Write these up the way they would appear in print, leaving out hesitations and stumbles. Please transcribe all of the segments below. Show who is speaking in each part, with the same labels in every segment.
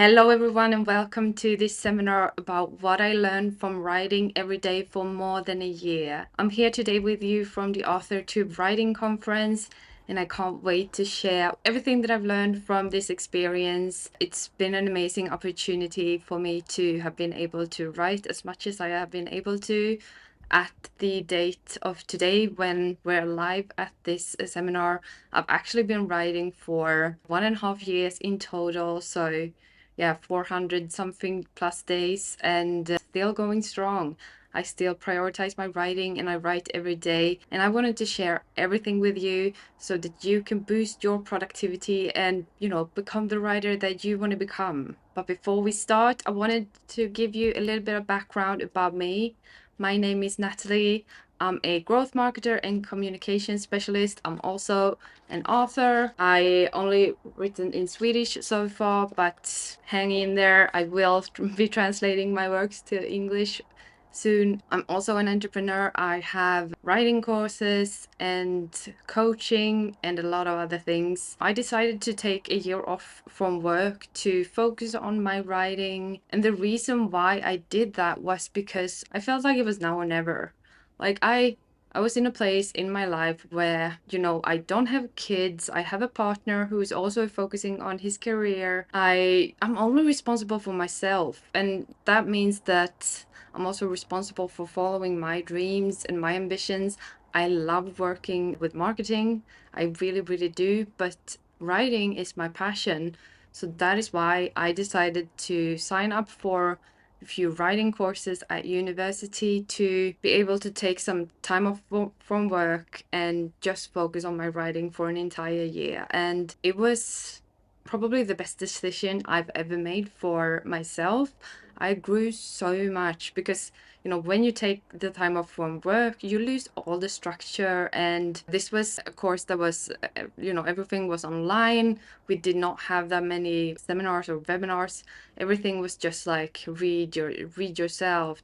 Speaker 1: Hello, everyone, and welcome to this seminar about what I learned from writing every day for more than a year. I'm here today with you from the Author Tube Writing Conference, and I can't wait to share everything that I've learned from this experience. It's been an amazing opportunity for me to have been able to write as much as I have been able to. At the date of today, when we're live at this seminar, I've actually been writing for 1.5 years in total. So yeah, 400 something plus days and still going strong. I still prioritize my writing and I write every day. And I wanted to share everything with you so that you can boost your productivity and, become the writer that you want to become. But before we start, I wanted to give you a little bit of background about me. My name is Natalie. I'm a growth marketer and communication specialist. I'm also an author. I only written in Swedish so far, but hang in there. I will be translating my works to English soon. I'm also an entrepreneur. I have writing courses and coaching and a lot of other things. I decided to take a year off from work to focus on my writing. And the reason why I did that was because I felt like it was now or never. Like I was in a place in my life where, I don't have kids. I have a partner who is also focusing on his career. I'm only responsible for myself. And that means that I'm also responsible for following my dreams and my ambitions. I love working with marketing. I really, really do. But writing is my passion. So that is why I decided to sign up for a few writing courses at university to be able to take some time off from work and just focus on my writing for an entire year. And it was probably the best decision I've ever made for myself. I grew so much because, when you take the time off from work, you lose all the structure. And this was a course that was, everything was online. We did not have that many seminars or webinars. Everything was just like read yourself,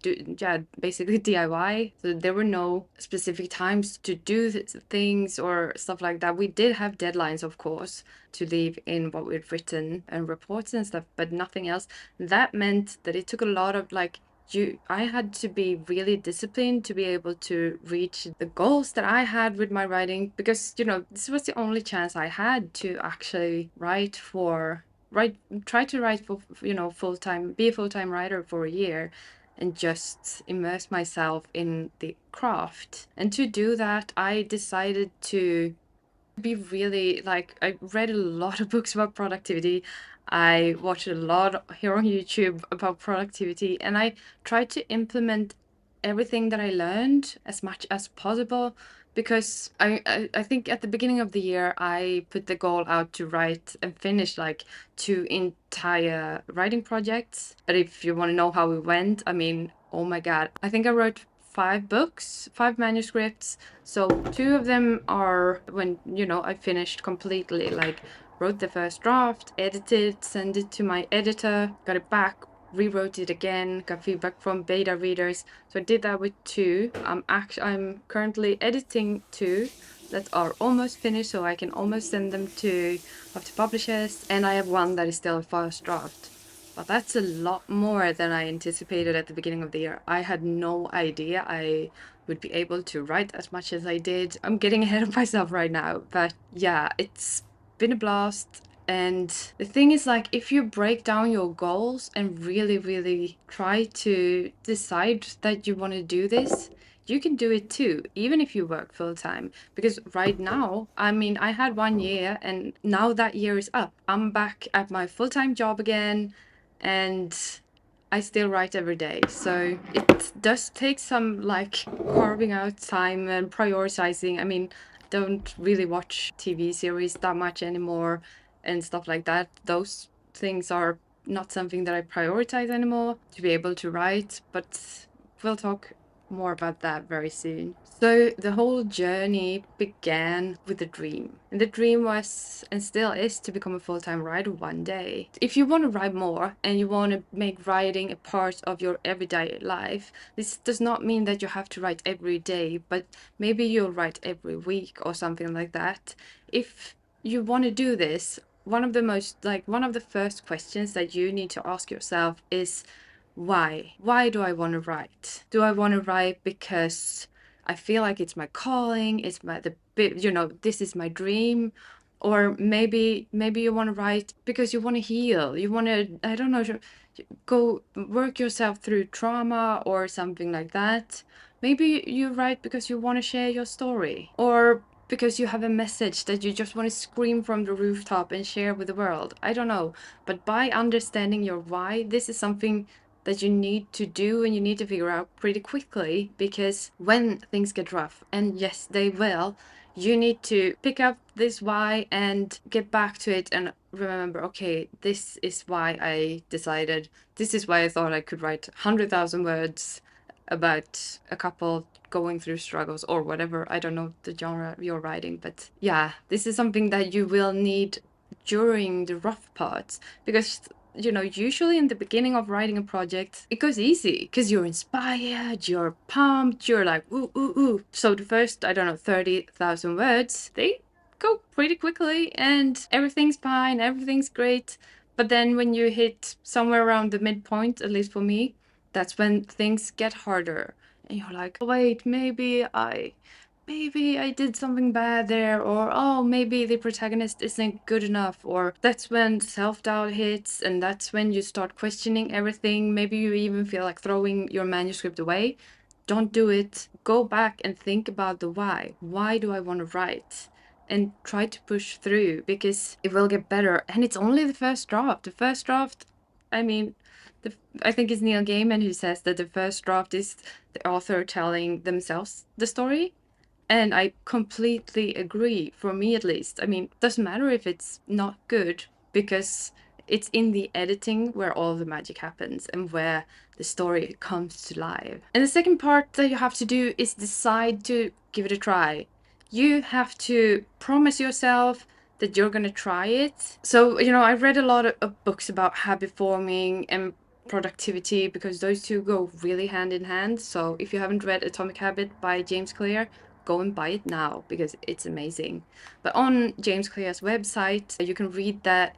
Speaker 1: basically DIY. So there were no specific times to do things or stuff like that. We did have deadlines, of course, to leave in what we'd written and reports and stuff, but nothing else. That meant that it took a lot of I had to be really disciplined to be able to reach the goals that I had with my writing because, this was the only chance I had to actually try to write for, full-time, be a full-time writer for a year and just immerse myself in the craft. And to do that, I decided to be really I read a lot of books about productivity. I watched a lot here on YouTube about productivity, and I tried to implement everything that I learned as much as possible because I think at the beginning of the year I put the goal out to write and finish like 2 entire writing projects. But if you want to know how it went, I mean, oh my God, I think I wrote 5 books, 5 manuscripts. So 2 of them are when, I finished completely, like wrote the first draft, edited, sent it to my editor, got it back, rewrote it again, got feedback from beta readers. So I did that with 2. I'm currently editing 2 that are almost finished, so I can almost send them to publishers. And I have 1 that is still a first draft. But that's a lot more than I anticipated at the beginning of the year. I had no idea I would be able to write as much as I did. I'm getting ahead of myself right now, but yeah, it's been a blast. And the thing is, if you break down your goals and really, really try to decide that you want to do this, you can do it too, even if you work full time. Because right now, I mean, I had 1 year and now that year is up. I'm back at my full time job again and I still write every day. So it does take some carving out time and prioritizing. I mean, don't really watch TV series that much anymore and stuff like that. Those things are not something that I prioritize anymore to be able to write, but we'll talk more about that very soon. So the whole journey began with a dream. And the dream was and still is to become a full-time writer one day. If you want to write more and you want to make writing a part of your everyday life, this does not mean that you have to write every day, but maybe you'll write every week or something like that. If you want to do this, one of the first questions that you need to ask yourself is why? Why do I want to write? Do I want to write because I feel like it's my calling, it's this is my dream? Or maybe you want to write because you want to heal. You want to, I don't know, go work yourself through trauma or something like that. Maybe you write because you want to share your story, or because you have a message that you just want to scream from the rooftop and share with the world. I don't know. But by understanding your why, this is something that you need to do and you need to figure out pretty quickly, because when things get rough, and yes, they will, you need to pick up this why and get back to it and remember, okay, this is why I decided, this is why I thought I could write 100,000 words about a couple going through struggles or whatever. I don't know the genre you're writing, but yeah, this is something that you will need during the rough parts, because usually in the beginning of writing a project, it goes easy because you're inspired, you're pumped, you're like, ooh, ooh, ooh. So the first, I don't know, 30,000 words, they go pretty quickly and everything's fine, everything's great. But then when you hit somewhere around the midpoint, at least for me, that's when things get harder. And you're like, oh, wait, maybe I did something bad there, or oh, maybe the protagonist isn't good enough, or that's when self-doubt hits, and that's when you start questioning everything. Maybe you even feel like throwing your manuscript away. Don't do it. Go back and think about the why. Why do I want to write? And try to push through, because it will get better. And it's only the first draft. The first draft, I mean, I think it's Neil Gaiman who says that the first draft is the author telling themselves the story. And I completely agree, for me at least. I mean, doesn't matter if it's not good, because it's in the editing where all the magic happens and where the story comes to life. And the second part that you have to do is decide to give it a try. You have to promise yourself that you're going to try it. So, I read a lot of books about habit forming and productivity, because those two go really hand in hand. So if you haven't read Atomic Habit by James Clear, go and buy it now, because it's amazing. But on James Clear's website, you can read that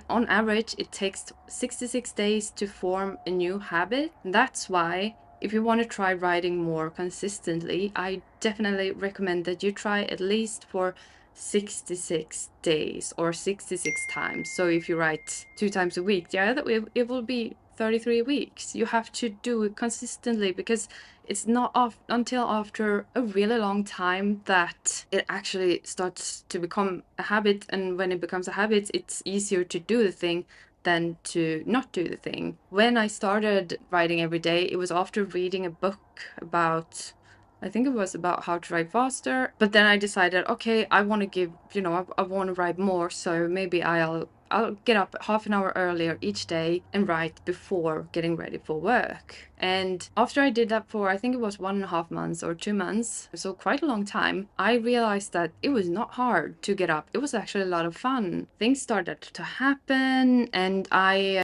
Speaker 1: on average it takes 66 days to form a new habit. That's why if you want to try writing more consistently, I definitely recommend that you try at least for 66 days or 66 times. So if you write 2 times a week, yeah, it will be 33 weeks. You have to do it consistently, because it's not until after a really long time that it actually starts to become a habit. And when it becomes a habit, it's easier to do the thing than to not do the thing. When I started writing every day, it was after reading a book about, I think it was about how to write faster. But then I decided, okay, I want to give, I want to write more. So maybe I'll get up half an hour earlier each day and write before getting ready for work. And after I did that for, I think it was 1.5 months or 2 months, so quite a long time, I realized that it was not hard to get up. It was actually a lot of fun. Things started to happen, and I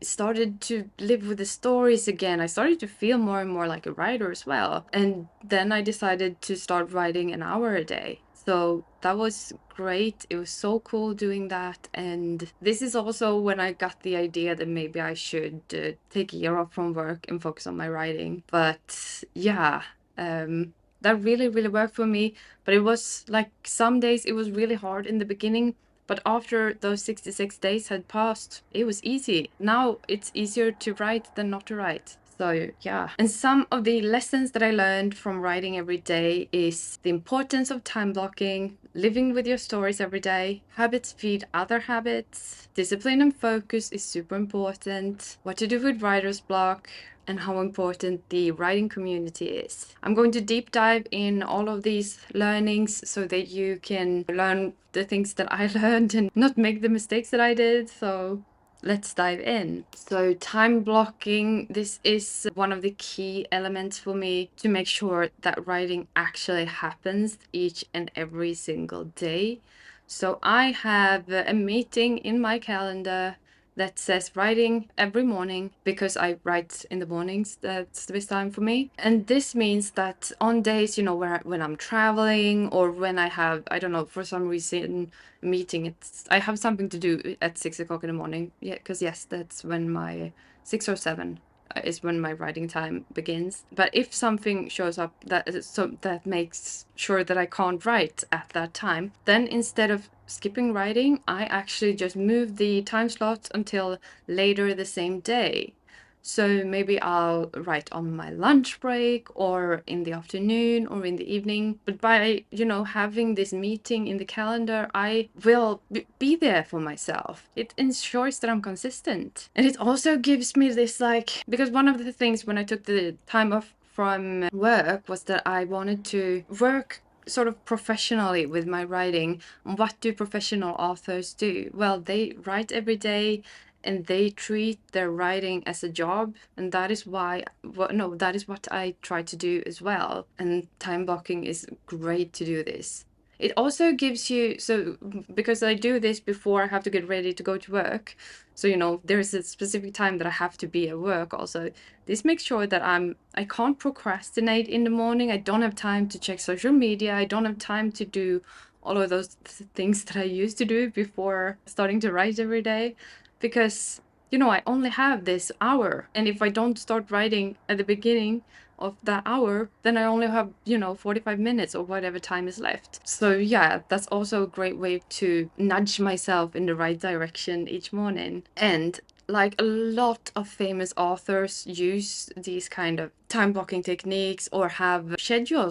Speaker 1: started to live with the stories again. I started to feel more and more like a writer as well. And then I decided to start writing an hour a day. So that was great. It was so cool doing that. And this is also when I got the idea that maybe I should take a year off from work and focus on my writing. But yeah, that really, really worked for me. But it was like some days it was really hard in the beginning. But after those 66 days had passed, it was easy. Now it's easier to write than not to write. So yeah, and some of the lessons that I learned from writing every day is the importance of time blocking, living with your stories every day, habits feed other habits, discipline and focus is super important, what to do with writer's block, and how important the writing community is. I'm going to deep dive in all of these learnings so that you can learn the things that I learned and not make the mistakes that I did. So let's dive in. So time blocking, this is one of the key elements for me to make sure that writing actually happens each and every single day. So I have a meeting in my calendar that says writing every morning, because I write in the mornings. That's the best time for me. And this means that on days, when I'm traveling, or when I have, I don't know, for some reason, a meeting, I have something to do at 6 o'clock in the morning. Yeah, because yes, that's when my 6 or 7 is when my writing time begins. But if something shows up that makes sure that I can't write at that time, then instead of skipping writing, I actually just move the time slot until later the same day. So maybe I'll write on my lunch break, or in the afternoon, or in the evening. But by, having this meeting in the calendar, I will be there for myself. It ensures that I'm consistent. And it also gives me this, because one of the things when I took the time off from work was that I wanted to work sort of professionally with my writing. And what do professional authors do? Well, they write every day, and they treat their writing as a job, and that is what I try to do as well. And time blocking is great to do this. It also gives you, so because I do this before I have to get ready to go to work, so there's a specific time that I have to be at work also. This makes sure that I can't procrastinate in the morning. I don't have time to check social media. I don't have time to do all of those things that I used to do before starting to write every day, because I only have this hour, and if I don't start writing at the beginning of that hour, then I only have 45 minutes or whatever time is left. So yeah, that's also a great way to nudge myself in the right direction each morning. And like a lot of famous authors use these kind of time blocking techniques, or have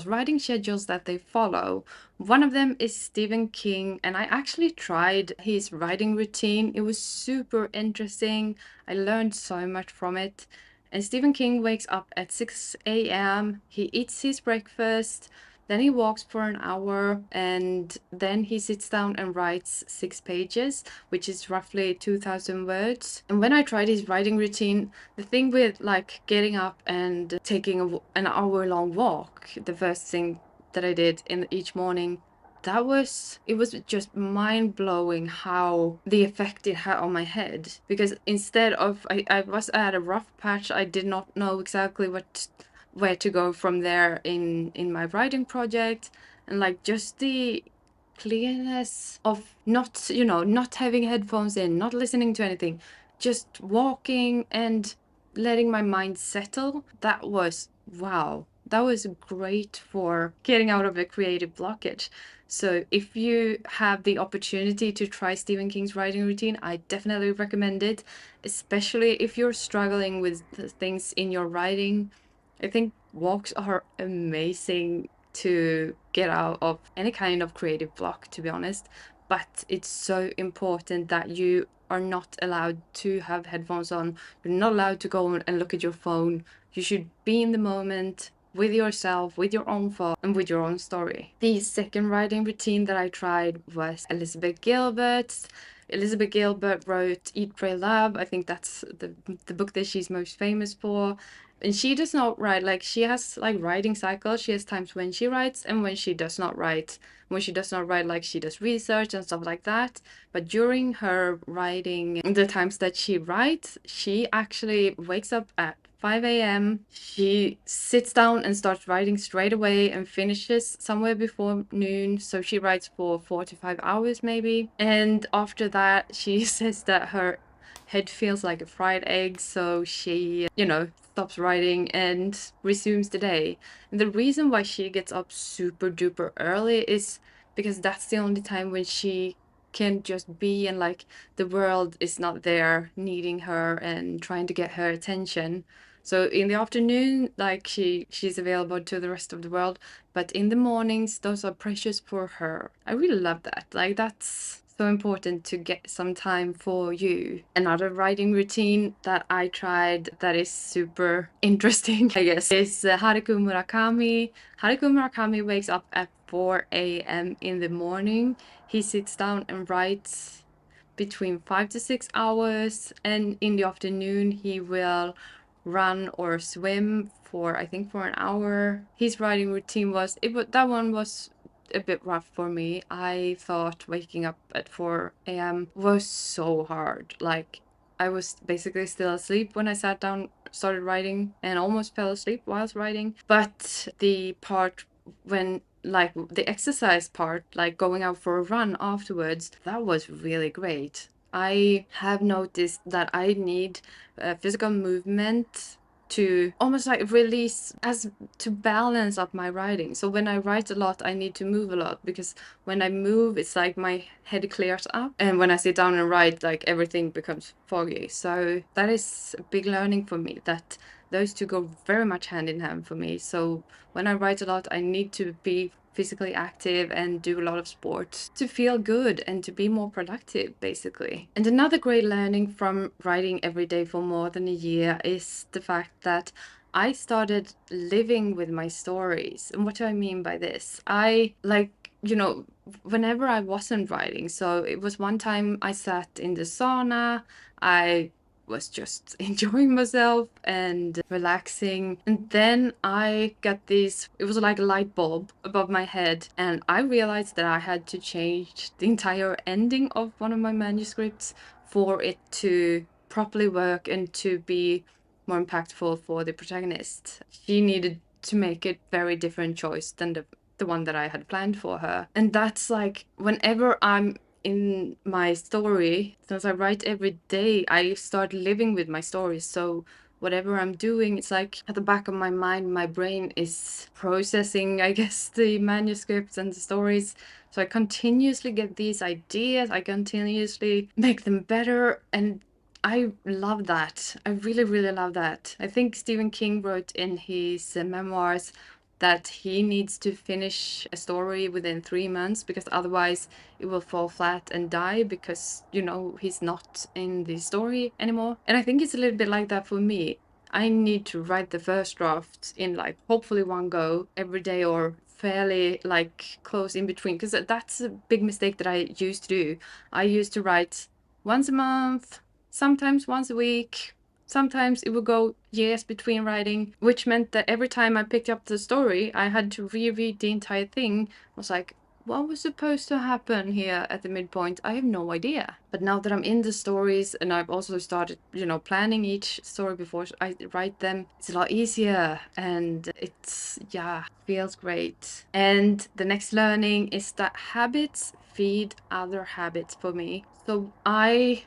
Speaker 1: writing schedules that they follow. One of them is Stephen King, and I actually tried his writing routine. It was super interesting. I learned so much from it. And Stephen King wakes up at 6 a.m., he eats his breakfast, then he walks for an hour, and then he sits down and writes 6 pages, which is roughly 2,000 words. And when I tried his writing routine, the thing with like getting up and taking an hour-long walk, the first thing that I did in each morning, it was just mind-blowing how the effect it had on my head. Because instead of, I was at a rough patch, I did not know exactly where to go from there in my writing project. And like just the clearness of not having headphones in, not listening to anything, just walking and letting my mind settle. That was wow. That was great for getting out of a creative blockage. So if you have the opportunity to try Stephen King's writing routine, I definitely recommend it, especially if you're struggling with the things in your writing. I think walks are amazing to get out of any kind of creative block, to be honest. But it's so important that you are not allowed to have headphones on. You're not allowed to go and look at your phone. You should be in the moment with yourself, with your own thoughts, and with your own story. The second writing routine that I tried was Elizabeth Gilbert's. Elizabeth Gilbert wrote Eat, Pray, Love. I think that's the book that she's most famous for. And she does not write, like, she has like writing cycles. She has times when she writes and when she does not write. When she does not write, like, she does research and stuff like that. But during her writing, the times that she writes, she actually wakes up at 5 a.m. She sits down and starts writing straight away and finishes somewhere before noon. So she writes for 4 to 5 hours maybe. And after that, she says that her head feels like a fried egg, so she, stops writing and resumes the day. And the reason why she gets up super duper early is because that's the only time when she can just be, and like the world is not there needing her and trying to get her attention. So in the afternoon, like she's available to the rest of the world, but in the mornings, those are precious for her. I really love that. Like, that's so important to get some time for you. Another writing routine that I tried that is super interesting, I guess, is Haruki Murakami. Haruki Murakami wakes up at 4 a.m. in the morning. He sits down and writes between 5 to 6 hours, and in the afternoon he will run or swim for, I think, for an hour. His writing routine that one was a bit rough for me. I thought waking up at 4 a.m. was so hard. Like, I was basically still asleep when I sat down, started writing, and almost fell asleep whilst writing. But the part when, like, the exercise part, like going out for a run afterwards, that was really great. I have noticed that I need physical movement to almost like release, as to balance up my writing. So when I write a lot, I need to move a lot, because when I move, it's like my head clears up, and when I sit down and write, like everything becomes foggy. So that is a big learning for me, that those two go very much hand in hand for me. So when I write a lot, I need to be physically active and do a lot of sports to feel good and to be more productive, basically. And another great learning from writing every day for more than a year is the fact that I started living with my stories. And what do I mean by this? I like, whenever I wasn't writing, so it was one time I sat in the sauna, I was just enjoying myself and relaxing. And then I got this, it was like a light bulb above my head, and I realized that I had to change the entire ending of one of my manuscripts for it to properly work and to be more impactful for the protagonist. She needed to make a very different choice than the one that I had planned for her. And that's like, whenever I'm in my story, since I write every day, I start living with my stories. So whatever I'm doing, it's like at the back of my mind, my brain is processing, I guess, the manuscripts and the stories. So I continuously get these ideas, I continuously make them better, and I love that. I really, really love that. I think Stephen King wrote in his memoirs that he needs to finish a story within 3 months, because otherwise it will fall flat and die, because, he's not in the story anymore. And I think it's a little bit like that for me. I need to write the first draft in, like, hopefully one go every day, or fairly like close in between, because that's a big mistake that I used to do. I used to write once a month, sometimes once a week. Sometimes it would go years between writing, which meant that every time I picked up the story, I had to reread the entire thing. I was like, what was supposed to happen here at the midpoint? I have no idea. But now that I'm in the stories, and I've also started, planning each story before I write them, it's a lot easier, and it's, yeah, feels great. And the next learning is that habits feed other habits for me. So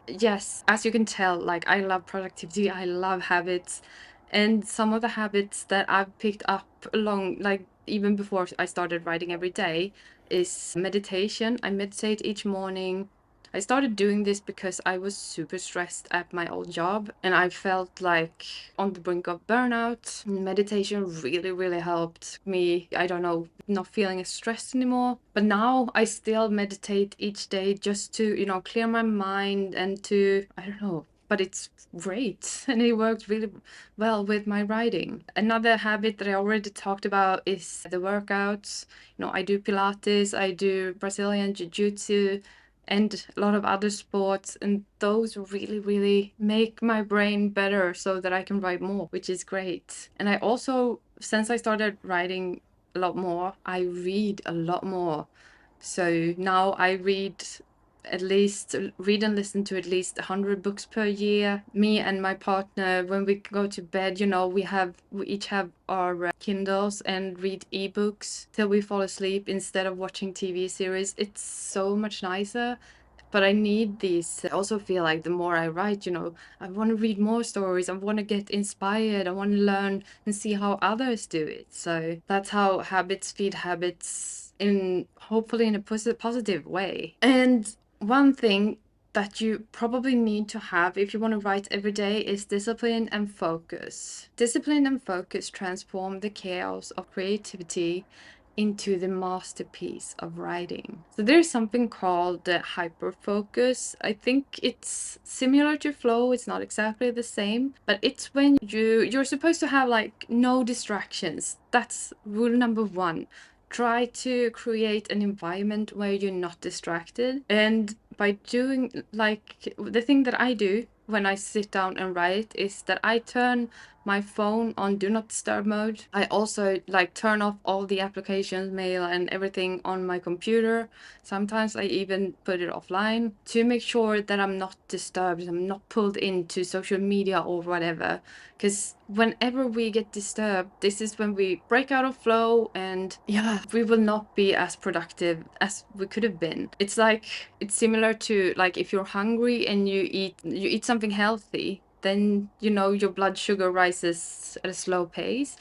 Speaker 1: yes, as you can tell, like, I love productivity, I love habits. And some of the habits that I've picked up along, like, even before I started writing every day, is meditation. I meditate each morning. I started doing this because I was super stressed at my old job, and I felt like on the brink of burnout. Meditation really, really helped me, I don't know, not feeling as stressed anymore. But now I still meditate each day just to, clear my mind and to, I don't know, but it's great, and it works really well with my writing. Another habit that I already talked about is the workouts. I do Pilates, I do Brazilian Jiu-Jitsu, and a lot of other sports, and those really, really make my brain better so that I can write more, which is great. And I also, since I started writing a lot more, I read a lot more. So now I read and listen to at least 100 books per year. Me and my partner, when we go to bed, we each have our Kindles and read ebooks till we fall asleep instead of watching TV series. It's so much nicer. But I need these. I also feel like the more I write, I want to read more stories. I want to get inspired. I want to learn and see how others do it. So that's how habits feed habits, in hopefully in a positive way. And one thing that you probably need to have if you want to write every day is discipline and focus. Discipline and focus transform the chaos of creativity into the masterpiece of writing. So there's something called hyperfocus. I think it's similar to flow. It's not exactly the same, but it's when you're supposed to have, like, no distractions. That's rule number one. Try to create an environment where you're not distracted. And by doing, like, the thing that I do when I sit down and write is that I turn my phone on do not disturb mode. I also like turn off all the applications, mail and everything on my computer. Sometimes I even put it offline to make sure that I'm not disturbed, I'm not pulled into social media or whatever. Because whenever we get disturbed, this is when we break out of flow, and yeah, we will not be as productive as we could have been. It's like, it's similar to like if you're hungry and you eat something healthy, then your blood sugar rises at a slow pace,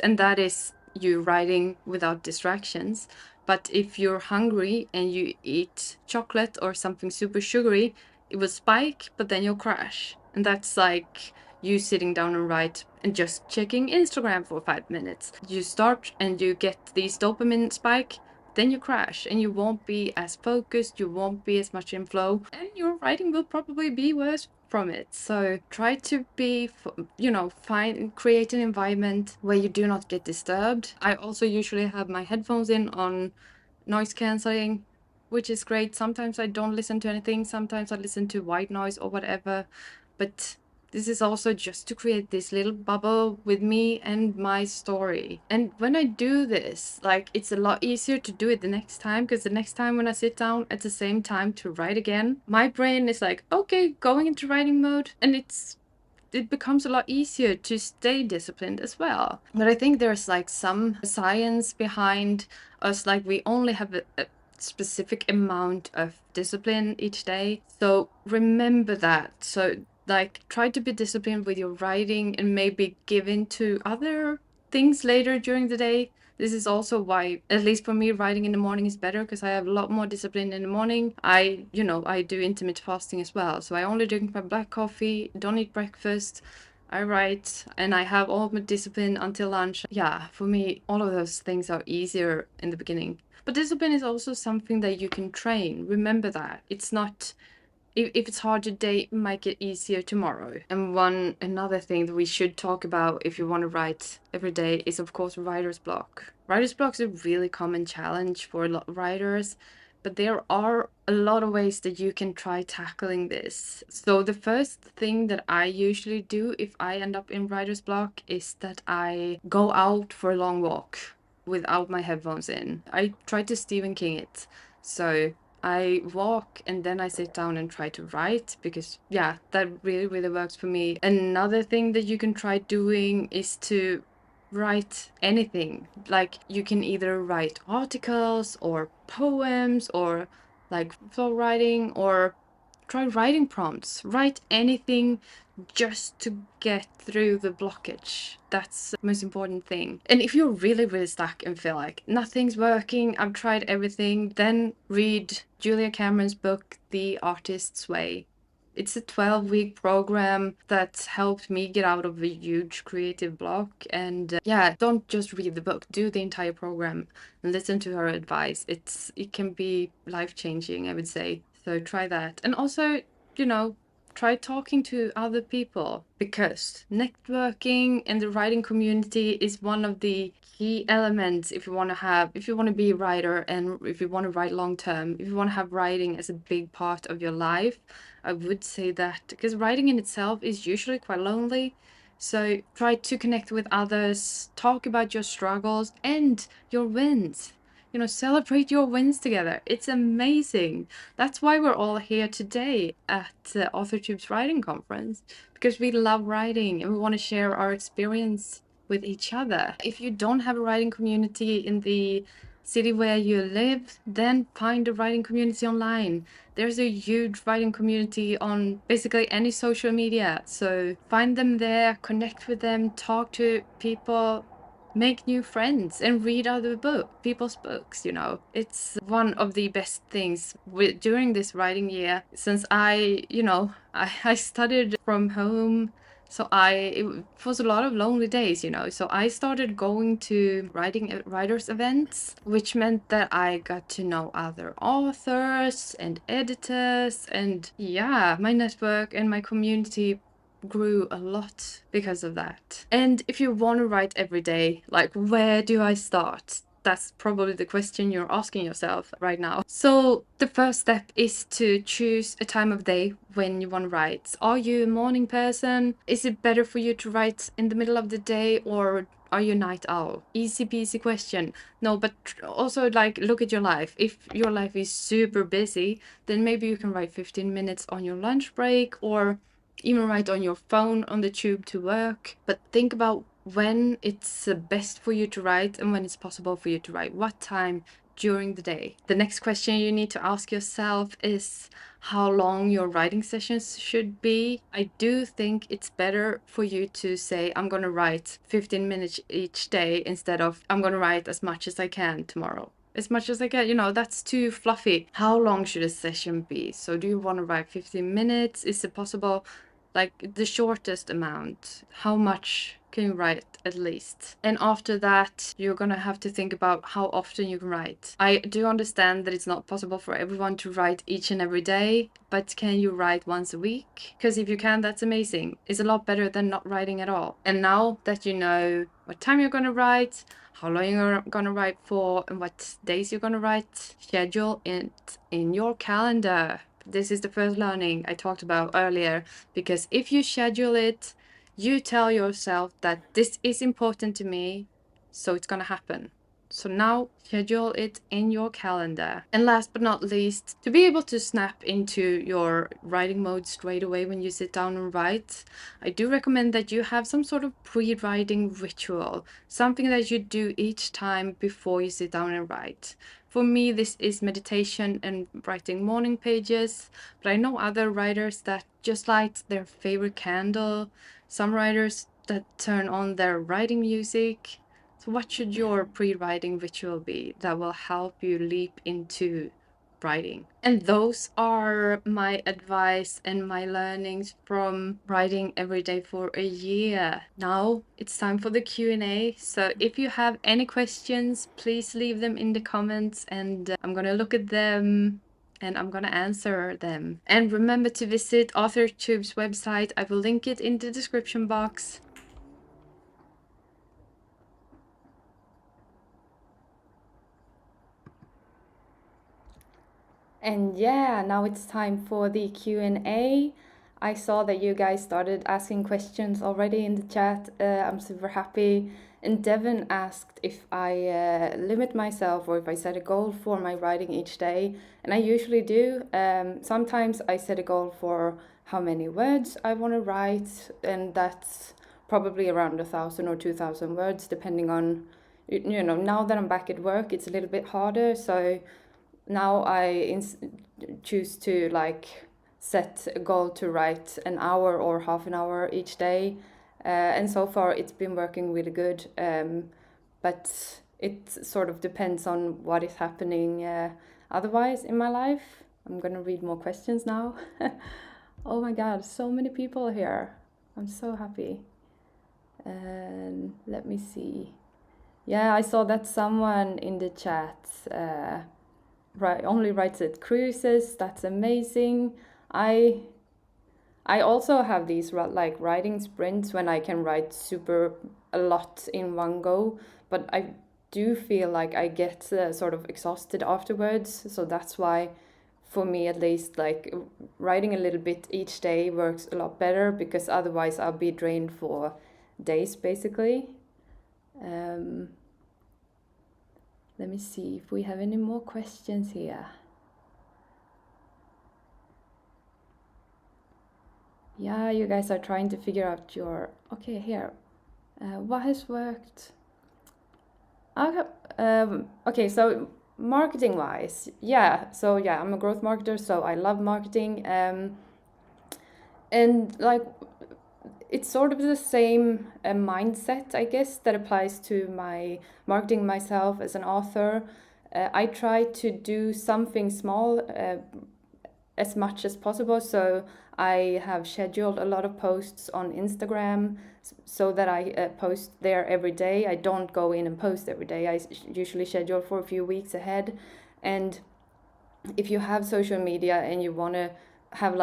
Speaker 1: and that is you writing without distractions. But if you're hungry and you eat chocolate or something super sugary, it will spike, but then you'll crash. And that's like you sitting down and write and just checking Instagram for 5 minutes. You start and you get these dopamine spike, then you crash and you won't be as focused, you won't be as much in flow, and your writing will probably be worse from it. So try to be, create an environment where you do not get disturbed. I also usually have my headphones in on noise cancelling, which is great. Sometimes I don't listen to anything, sometimes I listen to white noise or whatever, but this is also just to create this little bubble with me and my story. And when I do this, like, it's a lot easier to do it the next time, because the next time when I sit down at the same time to write again, my brain is like, okay, going into writing mode, and it becomes a lot easier to stay disciplined as well. But I think there's like some science behind us, like we only have a specific amount of discipline each day. So remember that. So like try to be disciplined with your writing and maybe give in to other things later during the day. This is also why, at least for me, writing in the morning is better, because I have a lot more discipline in the morning. I do intermittent fasting as well. So I only drink my black coffee, don't eat breakfast. I write and I have all my discipline until lunch. Yeah, for me, all of those things are easier in the beginning. But discipline is also something that you can train. Remember that. It's not, if it's hard today, it might get easier tomorrow. And another thing that we should talk about if you want to write every day is, of course, writer's block. Writer's block is a really common challenge for a lot of writers, but there are a lot of ways that you can try tackling this. So the first thing that I usually do if I end up in writer's block is that I go out for a long walk without my headphones in. I try to Stephen King it. So I walk and then I sit down and try to write, because yeah, that really, really works for me. Another thing that you can try doing is to write anything. Like you can either write articles or poems or like flow writing, or try writing prompts. Write anything just to get through the blockage. That's the most important thing. And if you're really, really stuck and feel like nothing's working, I've tried everything, then read Julia Cameron's book, The Artist's Way. It's a 12-week program that helped me get out of a huge creative block. And yeah, don't just read the book, do the entire program and listen to her advice. It can be life-changing, I would say. So try that. And also, try talking to other people, because networking and the writing community is one of the key elements if you want to be a writer, and if you want to write long term, if you want to have writing as a big part of your life. I would say that, because writing in itself is usually quite lonely. So try to connect with others, talk about your struggles and your wins. Celebrate your wins together. It's amazing. That's why we're all here today at the AuthorTube's writing conference, because we love writing and we want to share our experience with each other. If you don't have a writing community in the city where you live, then find a writing community online. There's a huge writing community on basically any social media. So find them there, connect with them, talk to people, make new friends, and read other people's books. It's one of the best things during this writing year, since I studied from home. So it was a lot of lonely days. So I started going to writers events, which meant that I got to know other authors and editors, and yeah, my network and my community grew a lot because of that. And if you want to write every day, like, where do I start? That's probably the question you're asking yourself right now. So the first step is to choose a time of day when you want to write. Are you a morning person? Is it better for you to write in the middle of the day, or are you a night owl? Easy peasy question. No, but also like look at your life. If your life is super busy, then maybe you can write 15 minutes on your lunch break, or even write on your phone on the tube to work. But think about when it's best for you to write and when it's possible for you to write. What time during the day? The next question you need to ask yourself is how long your writing sessions should be. I do think it's better for you to say, I'm going to write 15 minutes each day instead of I'm going to write as much as I can tomorrow. As much as I can, that's too fluffy. How long should a session be? So do you want to write 15 minutes? Is it possible? Like the shortest amount, how much can you write at least? And after that, you're gonna have to think about how often you can write. I do understand that it's not possible for everyone to write each and every day, but can you write once a week? Because if you can, that's amazing. It's a lot better than not writing at all. And now that you know what time you're gonna write, how long you're gonna write for, and what days you're gonna write, schedule it in your calendar. This is the first learning I talked about earlier, because if you schedule it, you tell yourself that this is important to me, so it's gonna happen. So now schedule it in your calendar. And last but not least, to be able to snap into your writing mode straight away when you sit down and write, I do recommend that you have some sort of pre-writing ritual, something that you do each time before you sit down and write. For me, this is meditation and writing morning pages, but I know other writers that just light their favorite candle, some writers that turn on their writing music. So what should your pre-writing ritual be that will help you leap into writing? And those are my advice and my learnings from writing every day for a year. Now it's time for the Q&A. So if you have any questions, please leave them in the comments, and I'm gonna look at them and I'm gonna answer them. And remember to visit AuthorTube's website. I will link it in the description box. And yeah, now it's time for the Q&A. I saw that you guys started asking questions already in the chat. I'm super happy. And Devin asked if I limit myself or if I set a goal for my writing each day. And I usually do. Sometimes I set a goal for how many words I want to write, and that's probably around 1,000 or 2,000 words, depending on, now that I'm back at work, it's a little bit harder. So now I choose to set a goal to write an hour or half an hour each day, and so far it's been working really good, but it sort of depends on what is happening otherwise in my life. I'm gonna read more questions now. Oh my god, so many people here. I'm so happy. And let me see. Yeah, I saw that someone in the chat only writes at cruises. That's amazing. I also have these writing sprints when I can write a lot in one go, but I do feel like I get sort of exhausted afterwards. So that's why, for me at least, writing a little bit each day works a lot better, because otherwise I'll be drained for days basically. Let me see if we have any more questions here. Yeah, you guys are trying to figure out okay, here. What has worked? Okay, so marketing wise, I'm a growth marketer, so I love marketing. And it's sort of the same mindset, I guess, that applies to my marketing myself as an author. I try to do something small as much as possible. So I have scheduled a lot of posts on Instagram so that I post there every day. I don't go in and post every day. I usually schedule for a few weeks ahead. And if you have social media and you want to have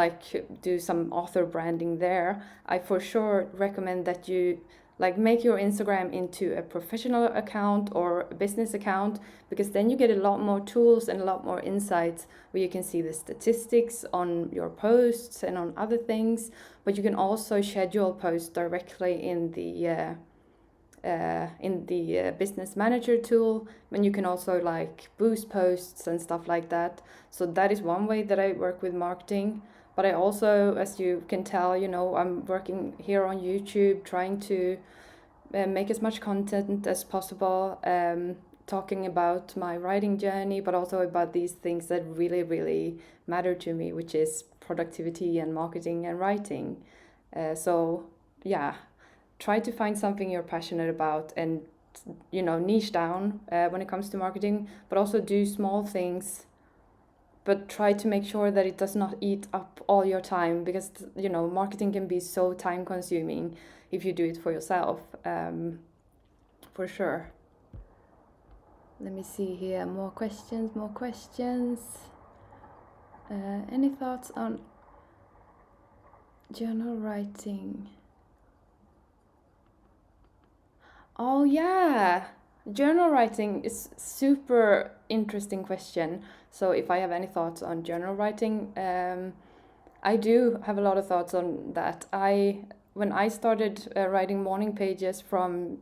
Speaker 1: do some author branding there, I for sure recommend that you like make your Instagram into a professional account or a business account, because then you get a lot more tools and a lot more insights where you can see the statistics on your posts and on other things. But you can also schedule posts directly in the business manager tool, and you can also like boost posts and stuff like that. So that is one way that I work with marketing. But I also, as you can tell, I'm working here on YouTube, trying to make as much content as possible, talking about my writing journey, but also about these things that really, really matter to me, which is productivity and marketing and writing. So yeah, try to find something you're passionate about and, niche down when it comes to marketing, but also do small things, but try to make sure that it does not eat up all your time, because marketing can be so time consuming if you do it for yourself, for sure. Let me see here, more questions. Any thoughts on journal writing? Oh yeah, journal writing is super interesting question. So if I have any thoughts on journal writing, I do have a lot of thoughts on that. When I started writing morning pages from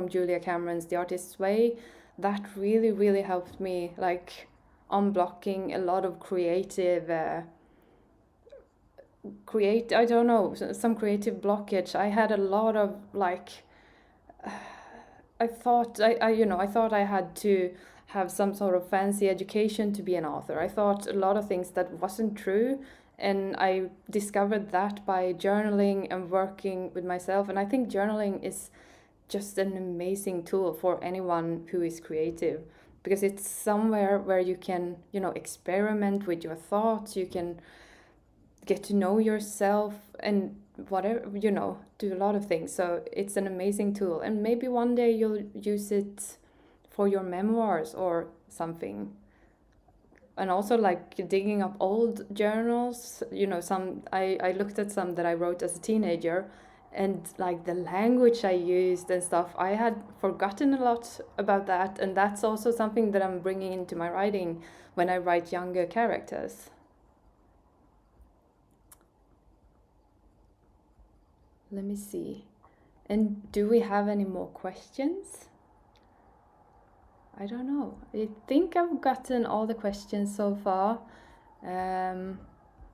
Speaker 1: Julia Cameron's The Artist's Way, that really, really helped me, like unblocking a lot of I don't know, some creative blockage. I had a lot of like, I thought I had to have some sort of fancy education to be an author. I thought a lot of things that wasn't true, and I discovered that by journaling and working with myself. And I think journaling is just an amazing tool for anyone who is creative, because it's somewhere where you can, experiment with your thoughts, you can get to know yourself and whatever, do a lot of things. So it's an amazing tool, and maybe one day you'll use it for your memoirs or something. And also like digging up old journals, some I looked at some that I wrote as a teenager, and like the language I used and stuff, I had forgotten a lot about that. And that's also something that I'm bringing into my writing when I write younger characters. Let me see. And do we have any more questions? I don't know. I think I've gotten all the questions so far.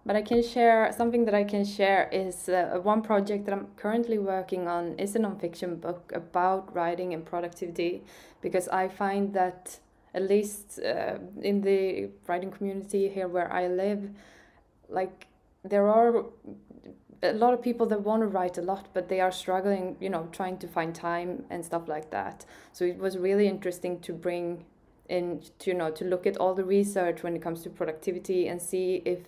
Speaker 1: But I can share something that I can share is one project that I'm currently working on is a nonfiction book about writing and productivity, because I find that at least in the writing community here where I live, like there are a lot of people that want to write a lot, but they are struggling, trying to find time and stuff like that. So it was really interesting to bring in, to look at all the research when it comes to productivity and see if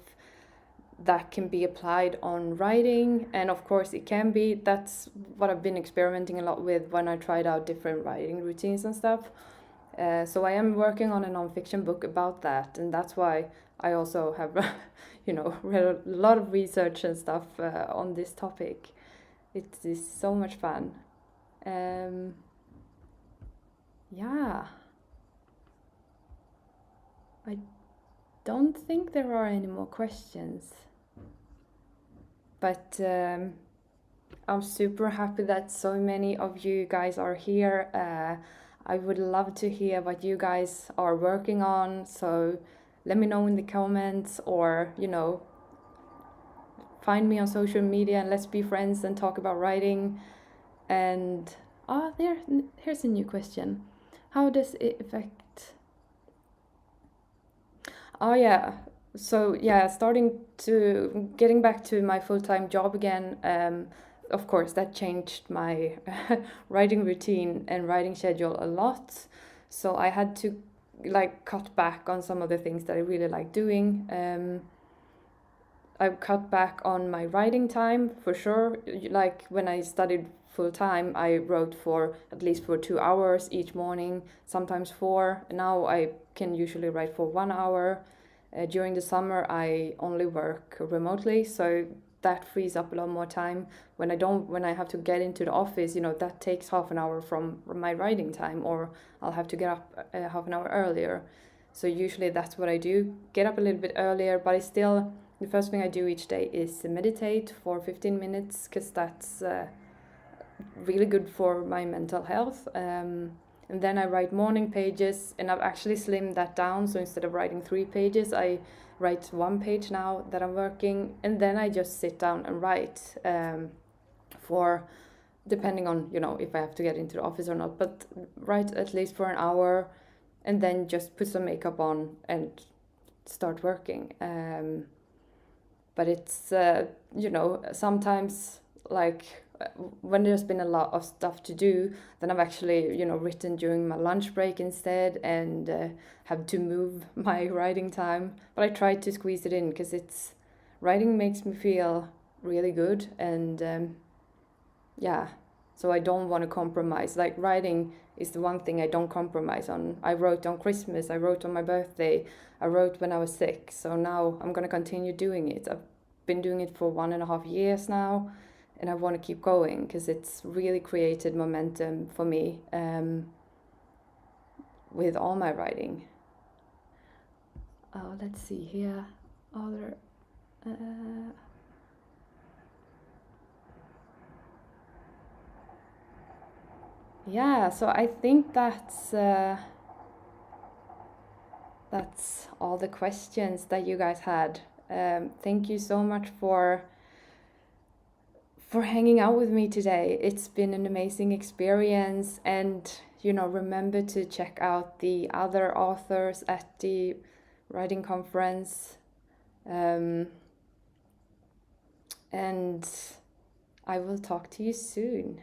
Speaker 1: that can be applied on writing. And of course it can be. That's what I've been experimenting a lot with when I tried out different writing routines and stuff. So I am working on a nonfiction book about that, and that's why I also have read a lot of research and stuff on this topic. It is so much fun. Yeah, I don't think there are any more questions, but I'm super happy that so many of you guys are here. I would love to hear what you guys are working on, so let me know in the comments, or find me on social media and let's be friends and talk about writing. And here's a new question. How does it affect? Oh yeah, so yeah, getting back to my full-time job again, of course that changed my writing routine and writing schedule a lot. So I had to like cut back on some of the things that I really like doing. I've cut back on my writing time for sure. Like when I studied full time, I wrote for at least for 2 hours each morning, sometimes 4. Now I can usually write for 1 hour. During the summer, I only work remotely, so that frees up a lot more time when I have to get into the office. That takes half an hour from my writing time, or I'll have to get up half an hour earlier. So usually that's what I do, get up a little bit earlier, but the first thing I do each day is meditate for 15 minutes, because that's really good for my mental health. And then I write morning pages, and I've actually slimmed that down. So instead of writing 3 pages, I write 1 page now that I'm working, and then I just sit down and write for, depending on, if I have to get into the office or not, but write at least for an hour, and then just put some makeup on and start working. But it's, sometimes, like, when there's been a lot of stuff to do, then I've actually, written during my lunch break instead, and have to move my writing time. But I try to squeeze it in, because writing makes me feel really good, and yeah, so I don't want to compromise. Like, writing is the one thing I don't compromise on. I wrote on Christmas, I wrote on my birthday, I wrote when I was sick, so now I'm going to continue doing it. I've been doing it for 1.5 years now, and I want to keep going, because it's really created momentum for me with all my writing. Let's see here. Other. Yeah, so I think that's all the questions that you guys had. Thank you so much for hanging out with me today. It's been an amazing experience, and remember to check out the other authors at the writing conference, and I will talk to you soon.